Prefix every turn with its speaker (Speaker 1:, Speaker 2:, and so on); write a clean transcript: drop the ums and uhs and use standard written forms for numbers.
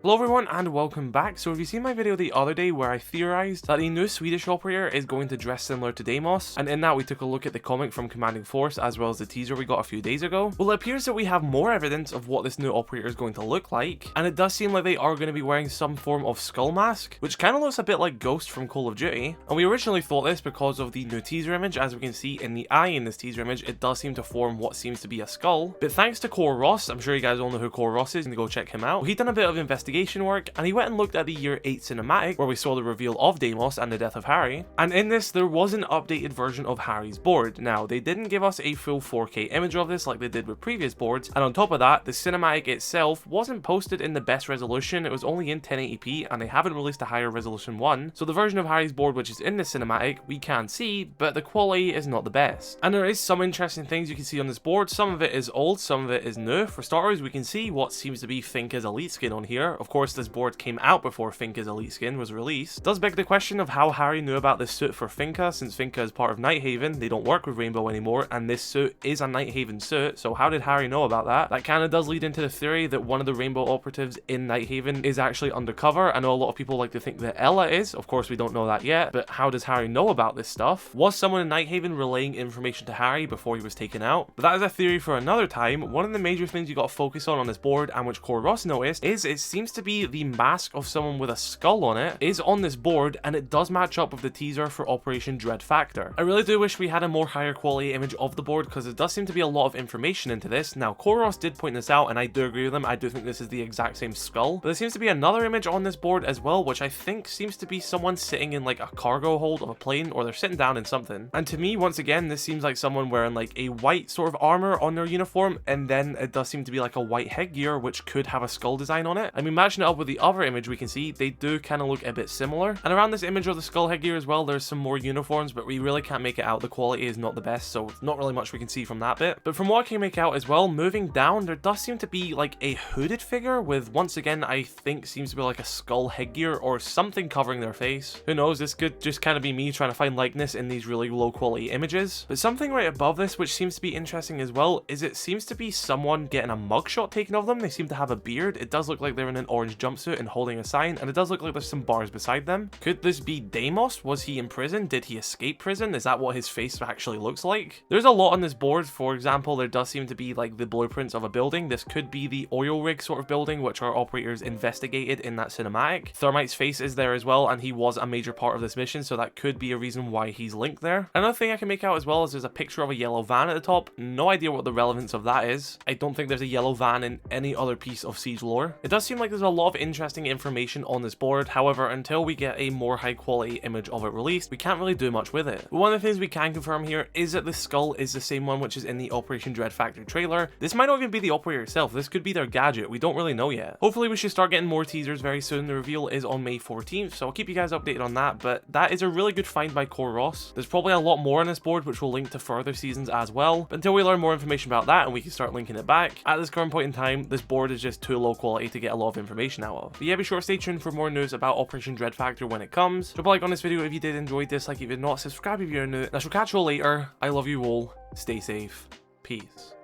Speaker 1: Hello everyone and welcome back. So have you seen my video the other day where I theorized that the new Swedish operator is going to dress similar to Deimos, and in that we took a look at the comic from Commanding Force as well as the teaser we got a few days ago? Well, it appears that we have more evidence of what this new operator is going to look like, and it does seem like they are going to be wearing some form of skull mask, which kind of looks a bit like Ghost from Call of Duty. And we originally thought this because of the new teaser image. As we can see in the eye in this teaser image, it does seem to form what seems to be a skull. But thanks to Ross, I'm sure you guys all know who Ross is, and go check him out. He'd done a bit of investigation work, and he went and looked at the year 8 cinematic where we saw the reveal of Deimos and the death of Harry, and in this there was an updated version of Harry's board. Now they didn't give us a full 4K image of this like they did with previous boards, and on top of that the cinematic itself wasn't posted in the best resolution. It was only in 1080p and they haven't released a higher resolution one, so the version of Harry's board which is in the cinematic we can see, but the quality is not the best. And there is some interesting things you can see on this board. Some of it is old, some of it is new. For starters, we can see what seems to be Finka's elite skin on here. Of course this board came out before Finka's elite skin was released. Does beg the question of how Harry knew about this suit for Finka, since Finka is part of Nighthaven. They don't work with Rainbow anymore, and this suit is a Nighthaven suit, so how did Harry know about that? That kind of does lead into the theory that one of the Rainbow operatives in Nighthaven is actually undercover. I know a lot of people like to think that Ella is. Of course we don't know that yet, but how does Harry know about this stuff? Was someone in Nighthaven relaying information to Harry before he was taken out? But that is a theory for another time. One of the major things you got to focus on this board, and which Ross noticed, is it seems to be the mask of someone with a skull on it is on this board, and it does match up with the teaser for Operation Dread Factor. I really do wish we had a more higher quality image of the board, because there does seem to be a lot of information into this. Now Ross did point this out, and I do agree with him. I do think this is the exact same skull, but there seems to be another image on this board as well, which I think seems to be someone sitting in like a cargo hold of a plane, or they're sitting down in something. And to me, once again, this seems like someone wearing like a white sort of armor on their uniform, and then it does seem to be like a white headgear which could have a skull design on it. I mean, matching it up with the other image we can see, they do kind of look a bit similar. And around this image of the skull headgear as well, there's some more uniforms, but we really can't make it out. The quality is not the best, so not really much we can see from that bit. But from what I can make out as well, moving down, there does seem to be like a hooded figure with, once again, I think seems to be like a skull headgear or something covering their face. Who knows, this could just kind of be me trying to find likeness in these really low quality images. But something right above this which seems to be interesting as well is it seems to be someone getting a mugshot taken of them. They seem to have a beard. It does look like they're in an orange jumpsuit and holding a sign, and it does look like there's some bars beside them. Could this be Deimos? Was he in prison? Did he escape prison? Is that what his face actually looks like? There's a lot on this board. For example, there does seem to be like the blueprints of a building. This could be the oil rig sort of building which our operators investigated in that cinematic. Thermite's face is there as well, and he was a major part of this mission, so that could be a reason why he's linked there. Another thing I can make out as well is there's a picture of a yellow van at the top. No idea what the relevance of that is. I don't think there's a yellow van in any other piece of Siege lore. It does seem like there's a lot of interesting information on this board. However, until we get a more high quality image of it released, we can't really do much with it. But one of the things we can confirm here is that the skull is the same one which is in the Operation Dread Factor trailer. This might not even be the operator itself. This could be their gadget. We don't really know yet. Hopefully we should start getting more teasers very soon. The reveal is on May 14th, so I'll keep you guys updated on that. But that is a really good find by Ross. There's probably a lot more on this board which will link to further seasons as well. But until we learn more information about that and we can start linking it back, at this current point in time, this board is just too low quality to get a lot of information out of. But yeah, be sure to stay tuned for more news about Operation Dread Factor when it comes. Drop a like on this video if you did enjoy, dislike if you did not, subscribe if you're new, and I shall catch you all later. I love you all. Stay safe. Peace.